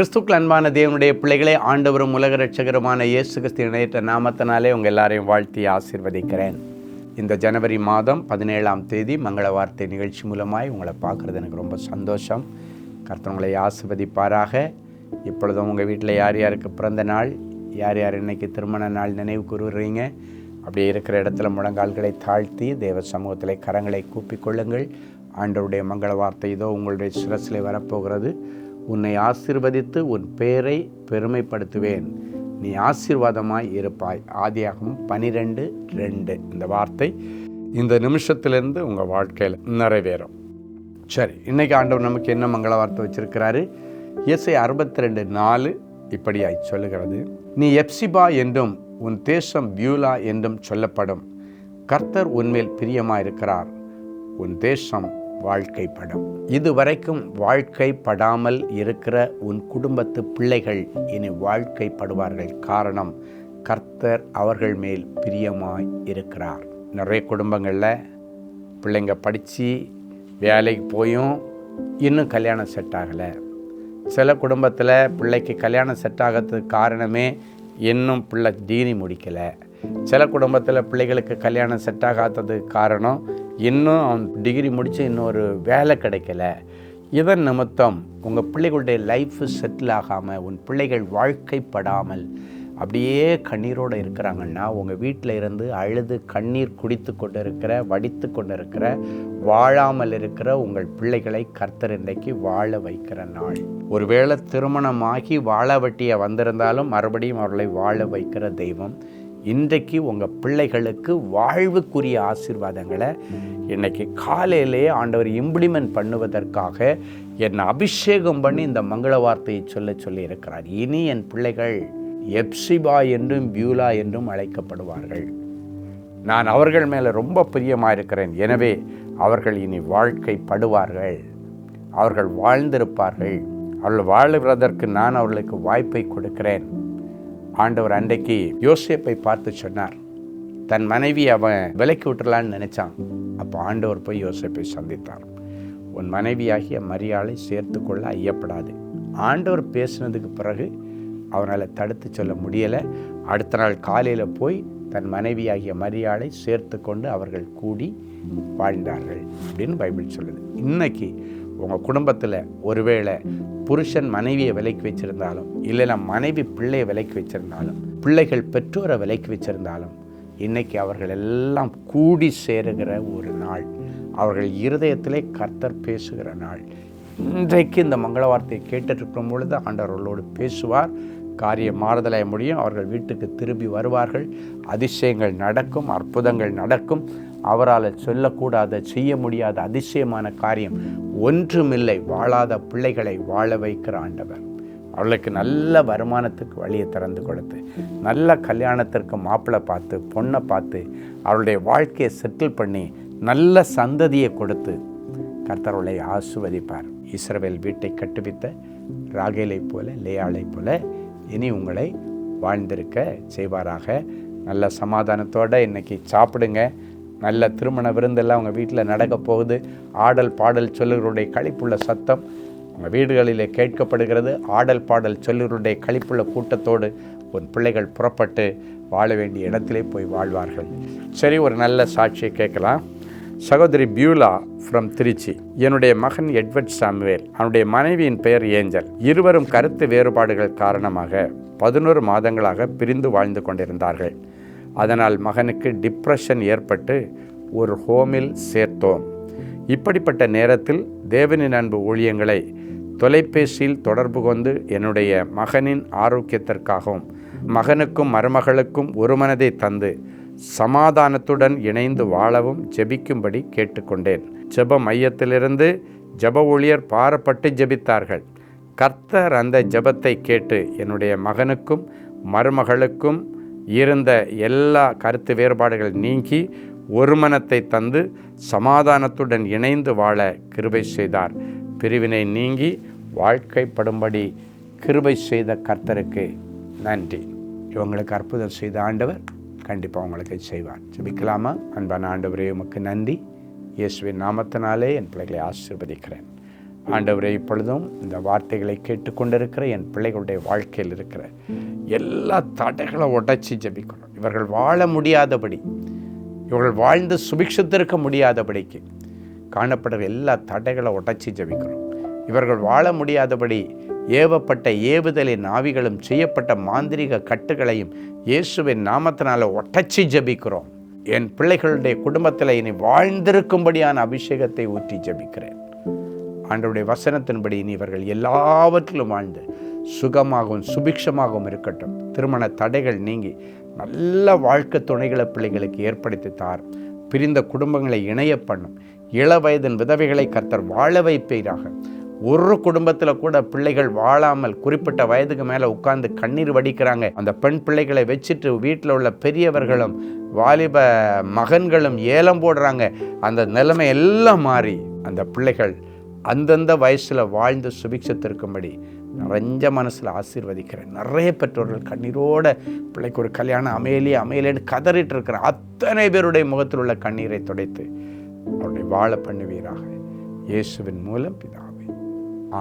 கிறிஸ்துக்கள் அன்பான தேவனுடைய பிள்ளைகளே, ஆண்டவரும் உலக ரட்சகருமான இயேசு கிறிஸ்து இணையற்ற நாமத்தினாலே உங்கள் எல்லாரையும் வாழ்த்தி ஆசீர்வதிக்கிறேன். இந்த ஜனவரி மாதம் 17ஆம் தேதி மங்கள வார்த்தை நிகழ்ச்சி மூலமாய் உங்களை பார்க்குறது எனக்கு ரொம்ப சந்தோஷம். கர்த்தர் உங்களை ஆசீர்வதிப்பாராக. இப்பொழுதும் உங்கள் வீட்டில் யார் யாருக்கு பிறந்த நாள், யார் யார் இன்றைக்கி திருமண நாள் நினைவு கூறுறீங்க, அப்படியே இருக்கிற இடத்துல முழங்கால்களை தாழ்த்தி தேவ சமூகத்தில் கரங்களை கூப்பிக்கொள்ளுங்கள். ஆண்டவருடைய மங்கள வார்த்தை இதோ உங்களுடைய சிரசிலே வரப்போகிறது. உன்னை ஆசீர்வதித்து உன் பேரை பெருமைப்படுத்துவேன், நீ ஆசீர்வாதமாய் இருப்பாய். ஆதியாகமம் 12:2 இந்த வார்த்தை இந்த நிமிஷத்திலிருந்து உங்கள் வாழ்க்கையில் நிறைவேறும். சரி, இன்றைக்கி ஆண்டவர் நமக்கு என்ன மங்கள வார்த்தை வச்சிருக்கிறாரு? ஏசாயா 62:4 இப்படியாய் சொல்லுகிறது, நீ எப்சிபா என்றும் உன் தேசம் பியூலா என்றும் சொல்லப்படும். கர்த்தர் உன்மேல் பிரியமாயிருக்கிறார், உன் தேசம் வாழ்க்கைப்படும். இதுவரைக்கும் வாழ்க்கைப்படாமல் இருக்கிற உன் குடும்பத்து பிள்ளைகள் இனி வாழ்க்கைப்படுவார்கள். காரணம், கர்த்தர் அவர்கள் மேல் பிரியமாய் இருக்கிறார். நிறைய குடும்பங்களில் பிள்ளைங்க படித்து வேலைக்கு போயும் இன்னும் கல்யாணம் செட் ஆகலை. சில குடும்பத்தில் பிள்ளைக்கு கல்யாணம் செட் ஆகிறதுக்கு காரணமே இன்னும் பிள்ளை டிகிரி முடிக்கலை. சில குடும்பத்தில் பிள்ளைகளுக்கு கல்யாணம் செட் ஆகாததுக்கு காரணம் இன்னும் அவன் டிகிரி முடித்து இன்னொரு வேலை கிடைக்கல. இதன் நிமித்தம் உங்கள் பிள்ளைகளுடைய லைஃப் செட்டில் ஆகாமல், உன் பிள்ளைகள் வாழ்க்கைப்படாமல் அப்படியே கண்ணீரோடு இருக்கிறாங்கன்னா, உங்கள் வீட்டில் இருந்து அழுது கண்ணீர் குடித்து கொண்டு இருக்கிற, வடித்து கொண்டு இருக்கிற, வாழாமல் இருக்கிற உங்கள் பிள்ளைகளை கர்த்தர் இன்றைக்கு வாழ வைக்கிற நாள். ஒருவேளை திருமணமாகி வாழ வட்டியை வந்திருந்தாலும் மறுபடியும் அவர்களை வாழ வைக்கிற தெய்வம் இன்றைக்கு உங்கள் பிள்ளைகளுக்கு வாழ்வுக்குரிய ஆசீர்வாதங்களை இன்றைக்கி காலையிலே ஆண்டவர் இம்ப்ளிமெண்ட் பண்ணுவதற்காக என்னை அபிஷேகம் பண்ணி இந்த மங்கள வார்த்தையை சொல்லி இருக்கிறார். இனி என் பிள்ளைகள் எப்சிபா என்றும் பியூலா என்றும் அழைக்கப்படுவார்கள். நான் அவர்கள் மேலே ரொம்ப பிரியமாக இருக்கிறேன். எனவே அவர்கள் இனி வாழ்க்கைப்படுவார்கள், அவர்கள் வாழ்ந்திருப்பார்கள். அவர்கள் வாழுவதற்கு நான் அவர்களுக்கு வாய்ப்பை கொடுக்கிறேன். ஆண்டவர் அன்றைக்கு யோசேப்பை பார்த்து சொன்னார், தன் மனைவி அவன் விலைக்கு விட்டுலான்னு நினைச்சான். அப்போ ஆண்டவர் போய் யோசேப்பை சந்தித்தார். உன் மனைவியாகிய மரியாளை சேர்த்து கொள்ள ஐயப்படாது. ஆண்டவர் பேசினதுக்கு பிறகு அவனால் தடுத்து சொல்ல முடியலை. அடுத்த நாள் காலையில் போய் தன் மனைவியாகிய மரியாளை சேர்த்து கொண்டு அவர்கள் கூடி வாழ்ந்தார்கள் அப்படின்னு பைபிள் சொல்லுது. இன்னைக்கு உங்கள் குடும்பத்தில் ஒருவேளை புருஷன் மனைவியை விலைக்கு வச்சுருந்தாலும், இல்லைனா மனைவி பிள்ளையை விலைக்கு வச்சுருந்தாலும், பிள்ளைகள் பெற்றோரை விலைக்கு வச்சுருந்தாலும், இன்றைக்கி அவர்கள் எல்லாம் கூடி சேருகிற ஒரு நாள். அவர்கள் இருதயத்திலே கர்த்தர் பேசுகிற நாள். இன்றைக்கு இந்த மங்கள வார்த்தையை கேட்டுருக்கும் பொழுது ஆண்டவர்களோடு பேசுவார். காரியம் மாறுதலாக முடியும். அவர்கள் வீட்டுக்கு திரும்பி வருவார்கள். அதிசயங்கள் நடக்கும், அற்புதங்கள் நடக்கும். அவரால் சொல்லக்கூடாத, செய்ய முடியாத அதிசயமான காரியம் ஒன்றுமில்லை. வாழாத பிள்ளைகளை வாழ வைக்கிற ஆண்டவர் அவர்களுக்கு நல்ல வருமானத்துக்கு வழியை திறந்து கொடுத்து, நல்ல கல்யாணத்திற்கு மாப்பிள்ளை பார்த்து, பொண்ணை பார்த்து, அவருடைய வாழ்க்கையை செட்டில் பண்ணி, நல்ல சந்ததியை கொடுத்து கர்த்தர்களை ஆசீர்வதிப்பார். இஸ்ரவேல் வீட்டை கட்டுவித்த ராகேலை போல, லேயாளை போல இனி உங்களை வாழ்ந்திருக்க செய்வாராக. நல்ல சமாதானத்தோடு இன்றைக்கி சாப்பிடுங்க. நல்ல திருமண விருந்தெல்லாம் உங்கள் வீட்டில் நடக்க போகுது. ஆடல் பாடல் சொல்லுகளுடைய களிப்புள்ள சத்தம் உங்கள் வீடுகளிலே கேட்கப்படுகிறது. ஆடல் பாடல் சொல்லுகளுடைய களிப்புள்ள கூட்டத்தோடு உன் பிள்ளைகள் புறப்பட்டு வாழ வேண்டிய இடத்திலே போய் வாழ்வார்கள். சரி, ஒரு நல்ல சாட்சியை கேட்கலாம். சகோதரி பியூலா ஃப்ரம் திருச்சி. என்னுடைய மகன் எட்வர்ட் சாமுவேல், அவனுடைய மனைவியின் பெயர் ஏஞ்சல். இருவரும் கருத்து வேறுபாடுகள் காரணமாக 11 மாதங்களாக பிரிந்து வாழ்ந்து கொண்டிருந்தார்கள். அதனால் மகனுக்கு டிப்ரெஷன் ஏற்பட்டு ஒரு ஹோமில் சேர்த்தோம். இப்படிப்பட்ட நேரத்தில் தேவனின் அன்பு ஊழியங்களை தொலைபேசியில் தொடர்பு கொண்டு என்னுடைய மகனின் ஆரோக்கியத்திற்காகவும் மகனுக்கும் மருமகளுக்கும் ஒரு மனதை தந்து சமாதானத்துடன் இணைந்து வாழவும் ஜெபிக்கும்படி கேட்டுக்கொண்டேன். ஜெப மையத்திலிருந்து ஜெப ஊழியர் பாரப்பட்டு ஜெபித்தார்கள். கர்த்தர் அந்த ஜெபத்தை கேட்டு என்னுடைய மகனுக்கும் மருமகளுக்கும் இருந்த எல்லா கருத்து வேறுபாடுகள் நீங்கி ஒரு மனத்தை தந்து சமாதானத்துடன் இணைந்து வாழ கிருபை செய்தார். பிரிவினை நீங்கி வாழ்க்கைப்படும்படி கிருபை செய்த கர்த்தருக்கு நன்றி. இவங்களுக்கு அற்புதம் செய்த ஆண்டவர் கண்டிப்பாக உங்களுக்கு செய்வார். ஜெபிக்கலாமா? அன்பான ஆண்டவரே, உமக்கு நன்றி. இயேசுவின் நாமத்தினாலே என் பிள்ளைகளை ஆசீர்வதிக்கிறேன். ஆண்டவரே, இப்பொழுதும் இந்த வார்த்தைகளை கேட்டுக்கொண்டிருக்கிற என் பிள்ளைகளுடைய வாழ்க்கையில் இருக்கிற எல்லா தடைகளை உடைச்சி ஜெபிக்கிறோம். இவர்கள் வாழ முடியாதபடி, இவர்கள் வாழ்ந்து சுபிக்ஷத்திருக்க முடியாதபடிக்கு காணப்படுற எல்லா தடைகளை உடைச்சி ஜெபிக்கிறோம். இவர்கள் வாழ முடியாதபடி ஏவப்பட்ட ஏவுதலின் ஆவிகளும் செய்யப்பட்ட மாந்திரிக கட்டுகளையும் இயேசுவின் நாமத்தினால உடைச்சி ஜெபிக்கிறோம். என் பிள்ளைகளுடைய குடும்பத்தில் இனி வாழ்ந்திருக்கும்படியான அபிஷேகத்தை ஊற்றி ஜெபிக்கிறேன். ஆண்டவருடைய வசனத்தின்படி இனி இவர்கள் எல்லாவற்றிலும் வாழ்ந்து சுகமாகவும் சுபிக்ஷமாகவும் இருக்கட்டும். திருமண தடைகள் நீங்கி நல்ல வாழ்க்கை துணைகளை பிள்ளைகளுக்கு ஏற்படுத்தி தார். பிரிந்த குடும்பங்களை இணைய பண்ணும். இள வயதின் விதவைகளை கர்த்தர் வாழ வைப்பீராக. ஒரு குடும்பத்தில் கூட பிள்ளைகள் வாழாமல் குறிப்பிட்ட வயதுக்கு மேலே உட்கார்ந்து கண்ணீர் வடிக்கிறாங்க. அந்த பெண் பிள்ளைகளை வச்சுட்டு வீட்டில் உள்ள பெரியவர்களும் வாலிப மகன்களும் ஏலம் போடுறாங்க. அந்த நிலைமை எல்லாம் மாறி அந்த பிள்ளைகள் அந்தந்த வயசில் வாழ்ந்து சுபிக்ஷத்திற்கும்படி நிறைஞ்ச மனசில் ஆசீர்வதிக்கிறேன். நிறைய பெற்றோர்கள் கண்ணீரோட பிள்ளைக்கு ஒரு கல்யாணம் அமையலேன்னு கதறிட்டு இருக்கிற அத்தனை பேருடைய முகத்தில் உள்ள கண்ணீரை துடைத்து அவருடைய வாழ பண்ணுவீராக. இயேசுவின் மூலம் பிதாவே,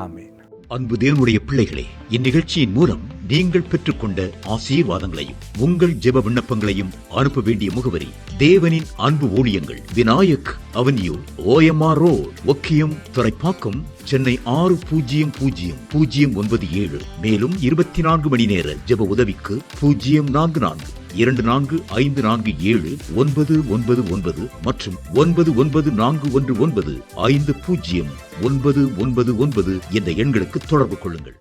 ஆமென். அன்பு தேவனுடைய பிள்ளைகளே, இந்நிகழ்ச்சியின் மூலம் நீங்கள் பெற்றுக்கொண்ட ஆசீர்வாதங்களையும் உங்கள் ஜெப விண்ணப்பங்களையும் அனுப்ப வேண்டிய முகவரி: தேவனின் அன்பு ஊழியங்கள், Vinayak avenue, OMR road, Okkiyam, Thoraipakkam, Chennai 600097. மேலும் 24 மணி நேர ஜெப உதவிக்கு 044-24547-999 மற்றும் 9941150999 என்ற எண்களுக்கு தொடர்பு கொள்ளுங்கள்.